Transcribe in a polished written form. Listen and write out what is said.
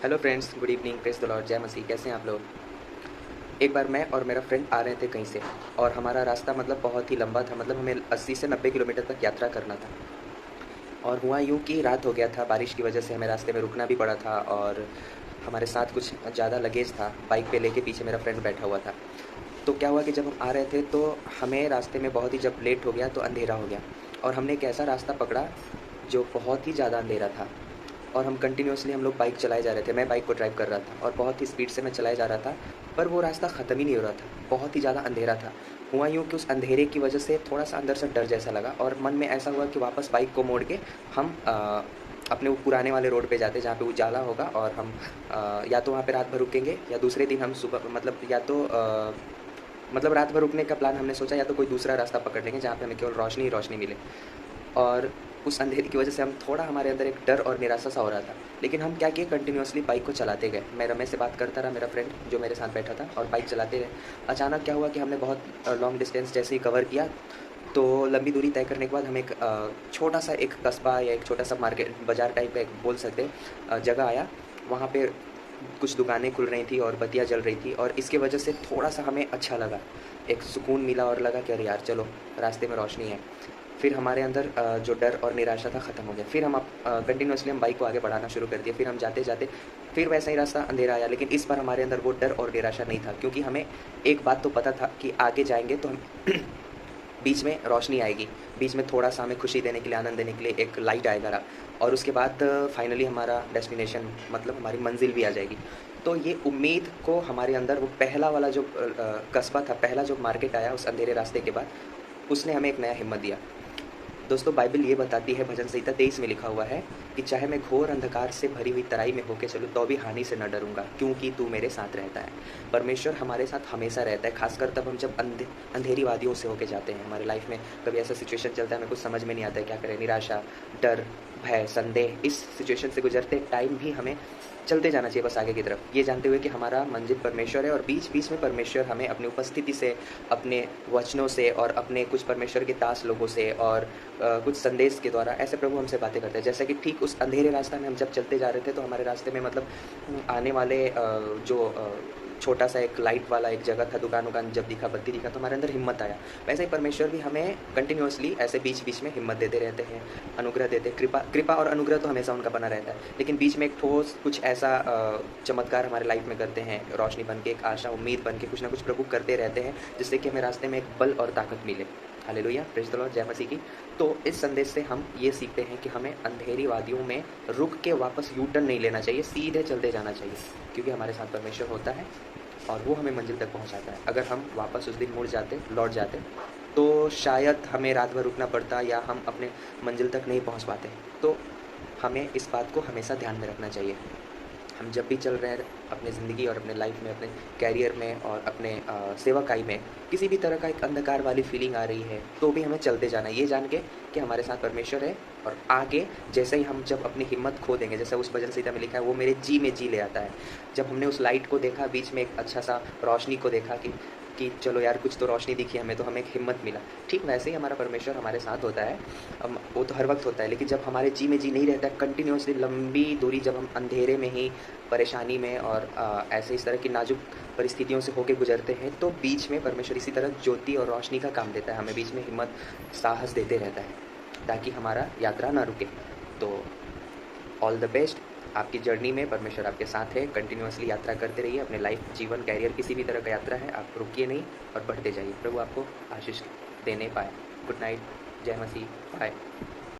Hello friends, good evening, praise the Lord, जय मसीह। कैसे हैं आप लोग? एक बार मैं और मेरा फ्रेंड आ रहे थे कहीं से और हमारा रास्ता बहुत ही लंबा था। हमें 80 से 90 किलोमीटर तक यात्रा करना था। और हुआ यूँ कि रात हो गया था, बारिश की वजह से हमें रास्ते में रुकना भी पड़ा था और हमारे साथ कुछ ज़्यादा लगेज था। बाइक पे लेके पीछे मेरा फ्रेंड बैठा हुआ था। तो क्या हुआ कि जब हम आ रहे थे तो हमें रास्ते में बहुत ही जब लेट हो गया तो अंधेरा हो गया और हमने एक ऐसा रास्ता पकड़ा जो बहुत ही ज़्यादा अंधेरा था। और हम लोग बाइक चलाए जा रहे थे। मैं बाइक को ड्राइव कर रहा था और बहुत ही स्पीड से मैं चलाए जा रहा था, पर वो रास्ता ख़त्म ही नहीं हो रहा था। बहुत ही ज़्यादा अंधेरा था। हुआ यूँ कि उस अंधेरे की वजह से थोड़ा-सा अंदर से डर जैसा लगा और मन में ऐसा हुआ कि वापस बाइक को मोड़ के हम अपने वो पुराने वाले रोड पे जाते जहाँ पे उजाला होगा और हम या तो वहाँ पे रात भर रुकेंगे या दूसरे दिन हम सुबह रात भर रुकने का प्लान हमने सोचा, या तो कोई दूसरा रास्ता पकड़ लेंगे जहाँ पे हमें केवल रोशनी ही रोशनी मिले। और उस अंधेरे की वजह से हमारे अंदर एक डर और निराशा-सा हो रहा था। लेकिन हम क्या किए, कंटिन्यूअसली बाइक को चलाते गए। मैं रमेश से बात करता रहा, मेरा फ्रेंड जो मेरे साथ बैठा था, और बाइक चलाते रहे। अचानक क्या हुआ कि हमने बहुत लॉन्ग डिस्टेंस जैसे ही कवर किया, तो लंबी दूरी तय करने के बाद हम एक छोटा-सा एक कस्बा या एक छोटा-सा मार्केट बाज़ार टाइप का एक बोल सकते हैं जगह आया। वहाँ पे कुछ दुकानें खुल रही थी और बत्तियाँ जल रही थी और इसकी वजह से थोड़ा-सा हमें अच्छा लगा। एक सुकून मिला और लगा कि अरे यार चलो, रास्ते में रोशनी है। फिर हमारे अंदर जो डर और निराशा था ख़त्म हो गया। फिर कंटिन्यूअसली हम बाइक को आगे बढ़ाना शुरू कर दिया। फिर हम जाते-जाते फिर वैसा ही रास्ता, अंधेरा आया, लेकिन इस बार हमारे अंदर वो डर और निराशा नहीं था, क्योंकि हमें एक बात तो पता था कि आगे जाएँगे तो हम बीच में रोशनी आएगी। बीच में थोड़ा-सा हमें खुशी देने के लिए, आनंद देने के लिए एक लाइट आएगा और उसके बाद फाइनली हमारा डेस्टिनेशन, हमारी मंज़िल भी आ जाएगी। तो ये उम्मीद को हमारे अंदर वो पहला वाला जो कस्बा था, पहला जो मार्केट आया उस अंधेरे रास्ते के बाद, उसने हमें एक नया हिम्मत दिया। दोस्तों, बाइबल ये बताती है, भजन संहिता 23 में लिखा हुआ है कि चाहे मैं घोर अंधकार से भरी हुई तराई में होके चलूँ, तो भी हानि से न डरूँगा, क्योंकि तू मेरे साथ रहता है। परमेश्वर हमारे साथ हमेशा रहता है, ख़ासकर तब हम जब अंधेरी वादियों से होके जाते हैं। हमारे लाइफ़ में कभी ऐसा सिचुएशन चलता है, हमें कुछ समझ में नहीं आता है क्या करें, निराशा, डर, भय, संदेह, इस सिचुएशन से गुज़रते टाइम भी हमें चलते जाना चाहिए बस आगे की तरफ, ये जानते हुए कि हमारा मंज़िल परमेश्वर है और बीच-बीच में परमेश्वर हमें अपनी उपस्थिति से, अपने वचनों से और अपने कुछ परमेश्वर के दास लोगों से और कुछ संदेश के द्वारा ऐसे प्रभु हमसे बातें करते हैं। जैसे कि ठीक उस अंधेरे रास्ता में हम जब चलते जा रहे थे, तो हमारे रास्ते में आने वाले छोटा-सा एक लाइट वाला एक जगह था, दुकान-वुकान जब दिखा, बत्ती दिखा, तो हमारे अंदर हिम्मत आया। वैसे ही परमेश्वर भी हमें कंटिन्यूअसली ऐसे बीच-बीच में हिम्मत देते रहते हैं, अनुग्रह देते हैं। कृपा और अनुग्रह तो हमेशा उनका बना रहता है, लेकिन बीच में एक ठोस कुछ ऐसा चमत्कार हमारे लाइफ में करते हैं, रोशनी बन के, एक आशा, उम्मीद बन के कुछ ना कुछ प्रभु करते रहते हैं, जिससे कि हमें रास्ते में एक बल और ताकत मिले। हालेलुया, प्रेज़ द लॉर्ड, जय मसीह की। तो इस संदेश से हम ये सीखते हैं कि हमें अंधेरी वादियों में रुक के वापस यू टर्न नहीं लेना चाहिए, सीधे चलते जाना चाहिए, क्योंकि हमारे साथ परमेश्वर होता है और वो हमें मंज़िल तक पहुँचाता है। अगर हम वापस उस दिन मुड़ जाते, लौट जाते, तो शायद हमें रात भर रुकना पड़ता या हम अपने मंज़िल तक नहीं पहुँच पाते। तो हमें इस बात को हमेशा ध्यान में रखना चाहिए। हम जब भी चल रहे हैं अपनी ज़िंदगी और अपने लाइफ में, अपने करियर में और अपने सेवकाई में, किसी भी तरह का एक अंधकार वाली फीलिंग आ रही है, तो भी हमें चलते जाना है, ये जान के कि हमारे साथ परमेश्वर है। और आगे जैसे ही हम जब अपनी हिम्मत खो देंगे, जैसे उस भजन संहिता में लिखा है, वो मेरे जी में जी ले आता है। जब हमने उस लाइट को देखा, बीच में एक अच्छा-सा रोशनी को देखा कि चलो यार, कुछ तो रोशनी दिखी हमें, तो हमें एक हिम्मत मिला। ठीक वैसे ही हमारा परमेश्वर हमारे साथ होता है। वो तो हर वक़्त होता है, लेकिन जब हमारे जी में जी नहीं रहता है, कंटिन्यूअसली लंबी दूरी जब हम अंधेरे में ही, परेशानी में और ऐसे इस तरह की नाज़ुक परिस्थितियों से होके गुज़रते हैं, तो बीच में परमेश्वर इसी तरह ज्योति और रोशनी का काम देता है। हमें बीच में हिम्मत, साहस देते रहता है, ताकि हमारा यात्रा ना रुके। तो ऑल द बेस्ट। आपकी जर्नी में परमेश्वर आपके साथ है। कंटिन्यूअसली यात्रा करते रहिए। अपने लाइफ, जीवन, करियर, किसी भी तरह का यात्रा है, आप रुकिए नहीं और बढ़ते जाइए। प्रभु आपको आशीष देने पाए। Good night. जय मसीह। बाय।